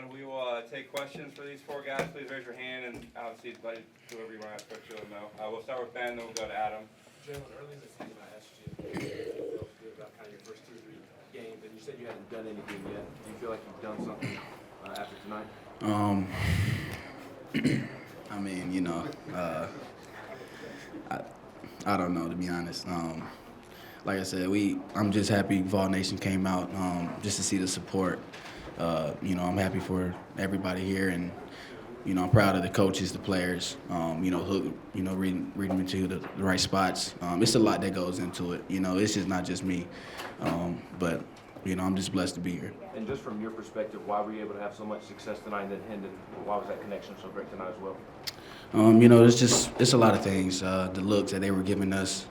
everyone. We will take questions for these four guys. Please raise your hand, and obviously, let whoever you want to ask questions, let them know. We'll start with Ben, then we'll go to Adam. Jalin, early in the season, I asked you about kind of your first 2 or 3 games, and you said you hadn't done anything yet. Do you feel like you've done something after tonight? I mean, I don't know, to be honest. Like I said, I'm just happy Vol Nation came out just to see the support. I'm happy for everybody here, and I'm proud of the coaches, the players. Hook, reading me to the right spots. It's a lot that goes into it. It's just not just me, but I'm just blessed to be here. And just from your perspective, why were you able to have so much success tonight? And then Hendon, why was that connection so great tonight as well? It's a lot of things. The looks that they were giving us.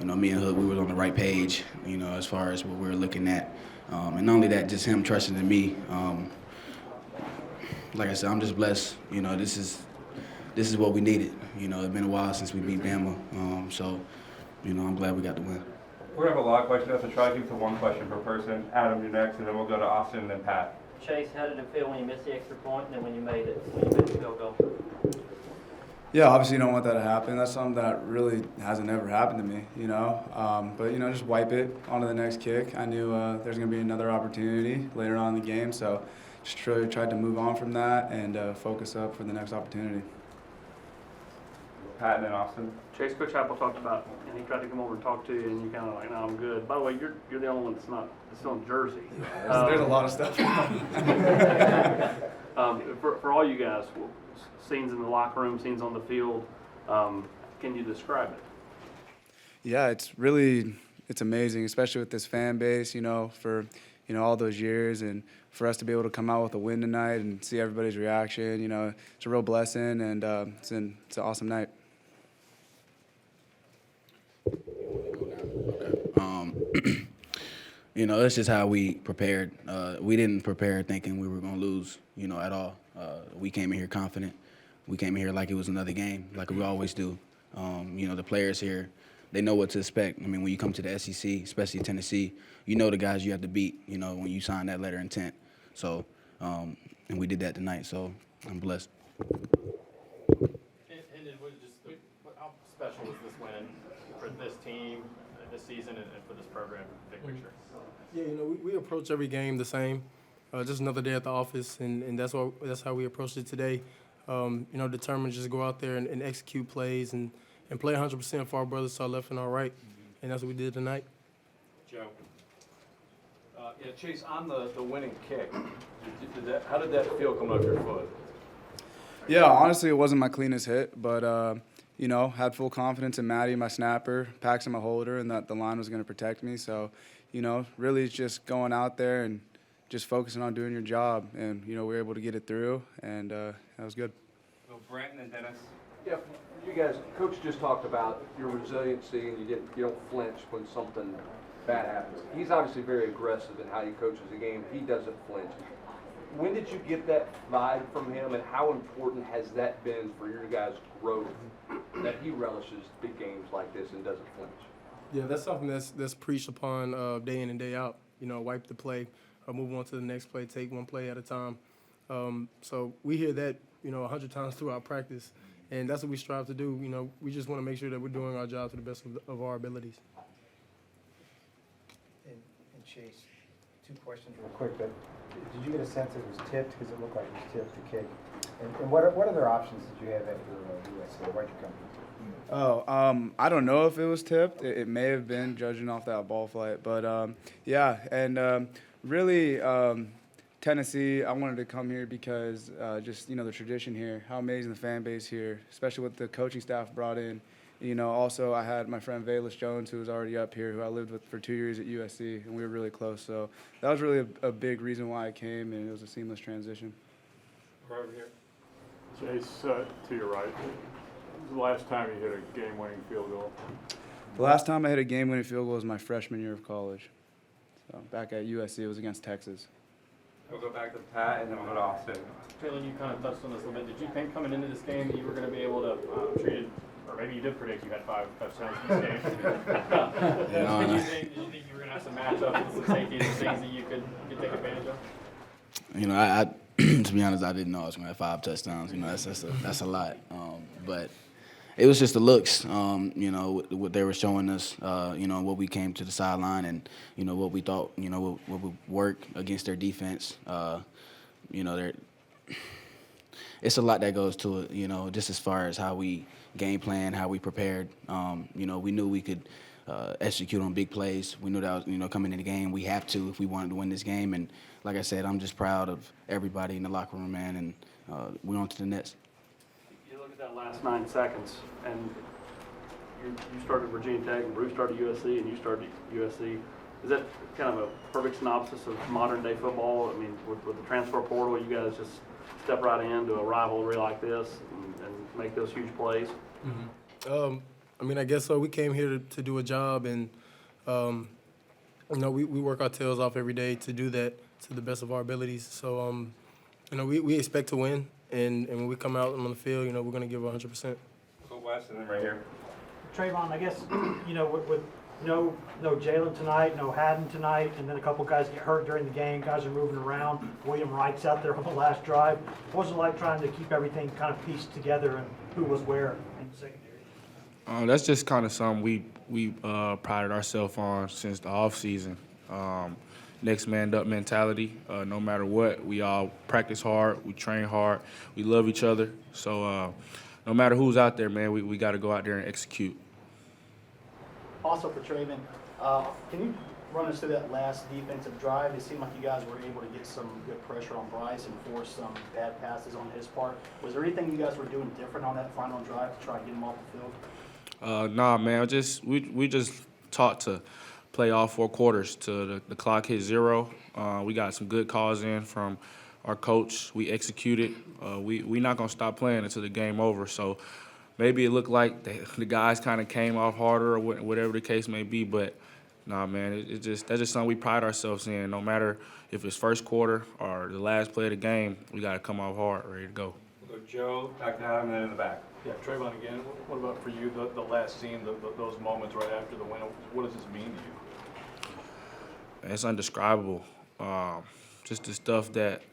Me and Hook, we were on the right page. As far as what we were looking at, and not only that, just him trusting in me. Like I said, I'm just blessed. This is what we needed. It's been a while since we beat Bama, so I'm glad we got the win. We're going to have a lot of questions, so try to keep to one question per person. Adam, you're next, and then we'll go to Austin and then Pat. Chase, how did it feel when you missed the extra point and then when you made the field goal? Yeah, obviously you don't want that to happen. That's something that really hasn't ever happened to me, But, just wipe it onto the next kick. I knew there's going to be another opportunity later on in the game, so just really tried to move on from that and focus up for the next opportunity. Pat and then Austin. Chase, Coach Apple talked about, and he tried to come over and talk to you, and you kind of like, no, I'm good. By the way, you're the only one that's still in Jersey. There's a lot of stuff. For all you guys, scenes in the locker room, scenes on the field, can you describe it? Yeah, it's amazing, especially with this fan base, for all those years, and for us to be able to come out with a win tonight and see everybody's reaction, it's a real blessing, and it's an awesome night. It's just how we prepared. We didn't prepare thinking we were going to lose, at all. We came in here confident. We came in here like it was another game, like we always do. The players here, they know what to expect. I mean, when you come to the SEC, especially Tennessee, the guys you have to beat, when you sign that letter of intent. So, and we did that tonight, so I'm blessed. Hendon, how special was this win for this team, this season, and for this program, big picture? Yeah, we approach every game the same. Just another day at the office, and that's how we approached it today. Determined to just go out there and execute plays and play 100% for our brothers to our left and our right, and that's what we did tonight. Joe. Chase, on the winning kick, how did that feel coming off your foot? Yeah, honestly, it wasn't my cleanest hit, but, had full confidence in Maddie, my snapper, Paxton, my holder, and that the line was going to protect me. So, really just going out there and just focusing on doing your job. And, we were able to get it through, and that was good. So Brent and then Dennis. Yeah, you guys, Coach just talked about your resiliency, and you don't flinch when something bad happens. He's obviously very aggressive in how he coaches the game. He doesn't flinch. When did you get that vibe from him, and how important has that been for your guys' growth, that he relishes big games like this and doesn't flinch? Yeah, that's something that's preached upon day in and day out. Wipe the play, move on to the next play, take one play at a time. So we hear that 100 times throughout practice, and that's what we strive to do. We just want to make sure that we're doing our job to the best of our abilities. And Chase, 2 questions real quick. But did you get a sense it was tipped? Because it looked like it was tipped, the kick. And what other options did you have at your USC? Why'd you come here? I don't know if it was tipped. It may have been, judging off that ball flight. But, really, Tennessee, I wanted to come here because the tradition here, how amazing the fan base here, especially what the coaching staff brought in. Also I had my friend Valus Jones, who was already up here, who I lived with for 2 years at USC, and we were really close. So that was really a big reason why I came, and it was a seamless transition. Right over here. Chase, to your right, when was the last time you hit a game-winning field goal? The last time I hit a game-winning field goal was my freshman year of college. So back at USC, it was against Texas. We'll go back to Pat, and then we'll go to Austin. Jalin, you kind of touched on this a little bit. Did you think coming into this game that you were going to be able to treat it, or maybe you did predict you had 5 touchdowns in this game? Did you think you were going to have some matchups and some safeties and things that you could take advantage of? To be honest, I didn't know I was going to have 5 touchdowns. You know, that's a lot. But it was just the looks, you know, what they were showing us, you know, what we came to the sideline and, you know, what we thought, you know, what would work against their defense. You know, it's a lot that goes to it, you know, just as far as how we game plan, how we prepared. You know, we knew we could execute on big plays. We knew that was, you know, coming in the game, we have to if we wanted to win this game. And like I said, I'm just proud of everybody in the locker room, man, and we're on to the next. You look at that last 9 seconds, and you started Virginia Tech, and Bruce started USC, and you started USC. Is that kind of a perfect synopsis of modern-day football? I mean, with the transfer portal, you guys just step right into a rivalry like this and make those huge plays? Mm-hmm. I mean, I guess so. We came here to do a job, and you know, we work our tails off every day to do that to the best of our abilities. So, you know, we expect to win, and when we come out on the field, you know, we're going to give 100%. Go West and then right here. Trevon, I guess, you know, with no Jalin tonight, no Haddon tonight, and then a couple guys get hurt during the game. Guys are moving around. William Wright's out there on the last drive. What was it like trying to keep everything kind of pieced together and who was where in the secondary? That's just kind of something we prided ourselves on since the off season. Next man up mentality. No matter what, we all practice hard, we train hard, we love each other. So no matter who's out there, man, we got to go out there and execute. Also for Trevon, can you run us through that last defensive drive? It seemed like you guys were able to get some good pressure on Bryce and force some bad passes on his part. Was there anything you guys were doing different on that final drive to try to get him off the field? Nah, man, we just taught to play all 4 quarters till the clock hit 0. We got some good calls in from our coach. We executed. We not gonna stop playing until the game over. So maybe it looked like the guys kind of came off harder or whatever the case may be, but nah, man, that's just something we pride ourselves in. No matter if it's first quarter or the last play of the game, we got to come off hard, ready to go. We'll go Joe, back to Adam, and then in the back. Yeah, Trevon again. What about for you, the last scene, those moments right after the win? What does this mean to you? It's indescribable. Just the stuff that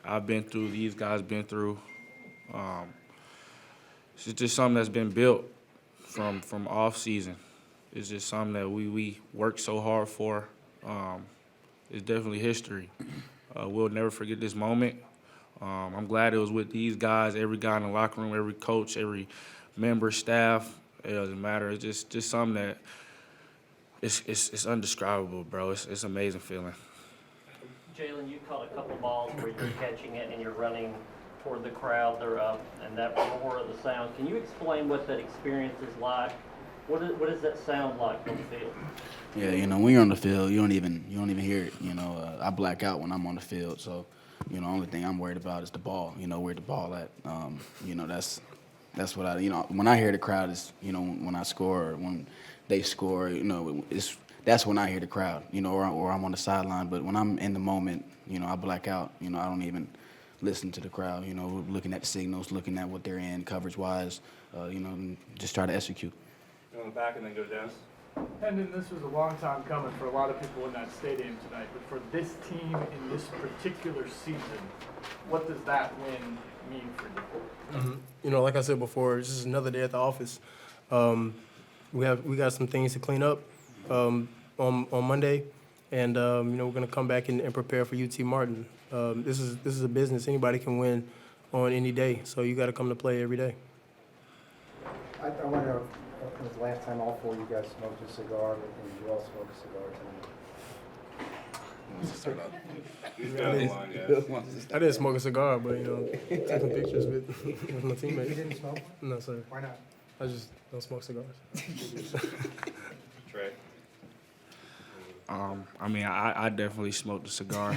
I've been through, these guys been through. It's just something that's been built from off season. It's just something that we worked so hard for. It's definitely history. We'll never forget this moment. I'm glad it was with these guys, every guy in the locker room, every coach, every member, staff. It doesn't matter. It's just something that it's indescribable, bro. It's an amazing feeling. Jalin, you caught a couple balls where you're catching it and you're running toward the crowd there, and that roar of the sound. Can you explain what that experience is like? What does that sound like on the field? Yeah, you know, when you're on the field, you don't even hear it. You know, I black out when I'm on the field, so you know, only thing I'm worried about is the ball. You know, where the ball at. You know, that's what I. You know, when I hear the crowd is, you know, when I score or when they score. You know, that's when I hear the crowd. You know, or I'm on the sideline. But when I'm in the moment, you know, I black out. You know, I don't even listen to the crowd. You know, looking at the signals, looking at what they're in coverage-wise. You know, and just try to execute. Go in the back and then go to Dennis. Hendon, this was a long time coming for a lot of people in that stadium tonight, but for this team in this particular season, what does that win mean for you? Mm-hmm. You know, like I said before, it's just another day at the office. We got some things to clean up on Monday, and you know, we're gonna come back and prepare for UT Martin. This is a business. Anybody can win on any day, so you got to come to play every day. I wonder if it was the last time all 4 of you guys smoked a cigar, and you all smoked a cigar tonight. I didn't smoke a cigar, but you know, taking pictures with my teammates. You didn't smoke? No, sir. Why not? I just don't smoke cigars. Trey. I mean, I definitely smoked a cigar.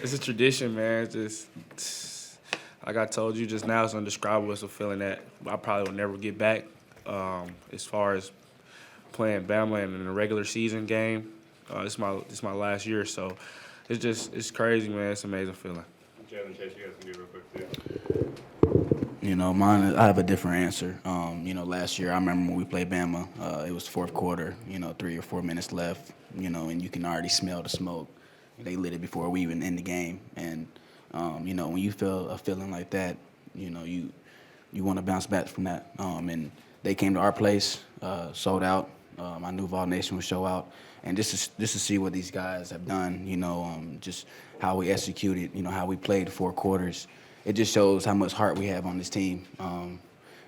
It's a tradition, man. It's just like I told you just now, it's indescribable. It's a feeling that I probably will never get back. As far as playing Bama in a regular season game, it's my last year, so it's crazy, man. It's an amazing feeling. Jalin, Chase, you guys can do real quick too. You know, I have a different answer. You know, last year I remember when we played Bama, it was 4th quarter, you know, 3 or 4 minutes left, you know, and you can already smell the smoke. they lit it before we even end the game. And you know, when you feel a feeling like that, you know, you want to bounce back from that. And they came to our place, sold out. I knew Vol Nation would show out, and just to see what these guys have done, you know, just how we executed, you know, how we played 4 quarters. It just shows how much heart we have on this team.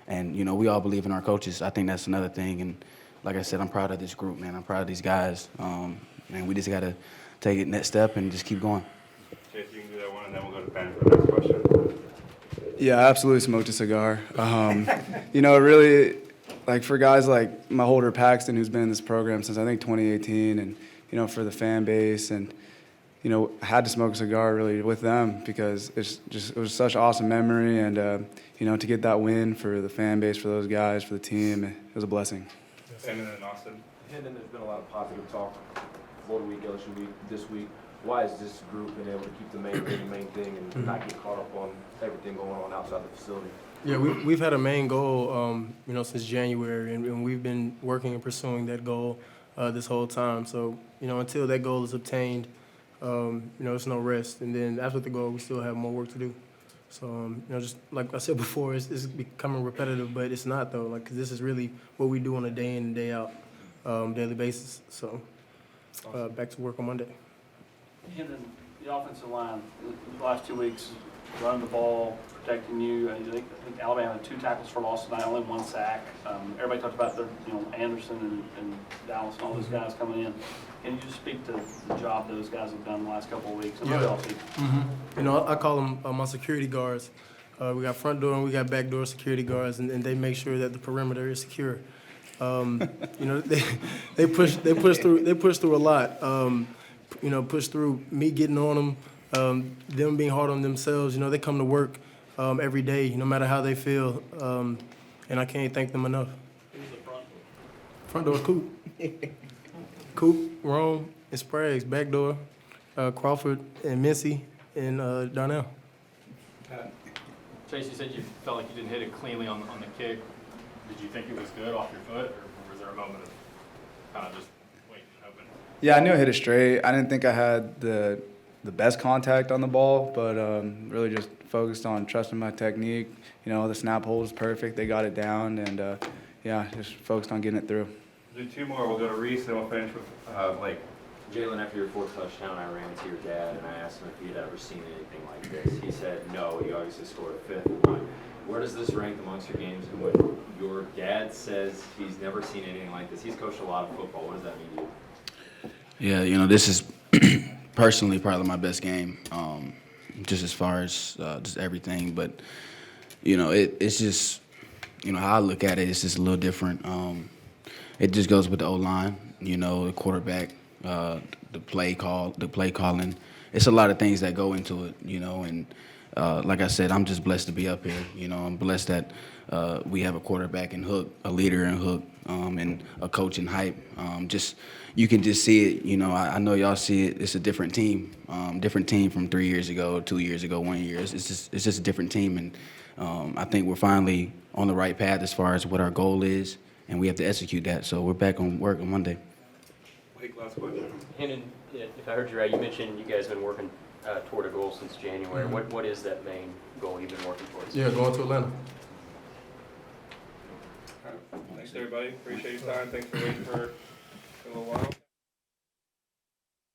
And you know, we all believe in our coaches. I think that's another thing. And like I said, I'm proud of this group, man. I'm proud of these guys. And we just got to take it next step and just keep going. Chase, you can do that one, and then we'll go to Ben for the next question. Yeah, I absolutely smoked a cigar. You know, really, like for guys like my holder Paxton, who's been in this program since I think 2018, and you know, for the fan base, and you know, I had to smoke a cigar really with them because it was such an awesome memory, and you know, to get that win for the fan base, for those guys, for the team, it was a blessing. And then Austin. Hendon, there's been a lot of positive talk Florida week, LSU week, this week. Why is this group been able to keep the main thing and not get caught up on everything going on outside the facility? Yeah, we've had a main goal, you know, since January, and we've been working and pursuing that goal this whole time. So, you know, until that goal is obtained, you know, it's no rest. And then after the goal, we still have more work to do. So, you know, just like I said before, it's becoming repetitive, but it's not, though, like, 'cause this is really what we do on a day in and day out, daily basis. So, back to work on Monday. And then the offensive line, the last 2 weeks, running the ball, protecting you. I think Alabama had 2 tackles for loss tonight, only 1 sack. Everybody talked about Anderson and Dallas and all those guys coming in. Can you just speak to the job those guys have done the last couple of weeks? Yeah. You know, I call them my security guards. We got front door and we got back door security guards, and they make sure that the perimeter is secure. You know, they push through a lot. You know, push through me getting on them being hard on themselves. You know, they come to work every day, no matter how they feel, and I can't thank them enough. Who's the front door? Front door, Coop. Coop, Rome, and Sprague's. Back door, Crawford and Mincy and Darnell. Chase, you said you felt like you didn't hit it cleanly on the kick. Did you think it was good off your foot, or was there a moment of kind of just waiting and hoping? Yeah, I knew I hit it straight. I didn't think I had the best contact on the ball, but really just focused on trusting my technique. You know, the snap hold was perfect. They got it down, and yeah, just focused on getting it through. We'll do 2 more. We'll go to Reese, and we'll finish with Blake. Jalen, after your 4th touchdown, I ran to your dad and I asked him if he had ever seen anything like this. He said no. He obviously scored a 5th. Where does this rank amongst your games? And when your dad says he's never seen anything like this, he's coached a lot of football. What does that mean to you? Yeah, you know, this is personally probably my best game, just as far as just everything. But, you know, it's just, you know, how I look at it, it's just a little different. It just goes with the O-line, you know, the quarterback, the play calling. It's a lot of things that go into it, you know, and like I said, I'm just blessed to be up here. You know, I'm blessed that we have a quarterback in Hook, a leader in Hook, and a coach in Hype. You can just see it. You know, I know y'all see it. It's a different team from 3 years ago, 2 years ago, 1 year. It's just a different team, and I think we're finally on the right path as far as what our goal is, and we have to execute that. So we're back on work on Monday. Blake, last question. Hendon, if I heard you right, you mentioned you guys have been working toward a goal since January. Mm-hmm. What is that main goal you've been working towards? Yeah, going to Atlanta. Thanks, everybody. Appreciate your time. Thanks for waiting for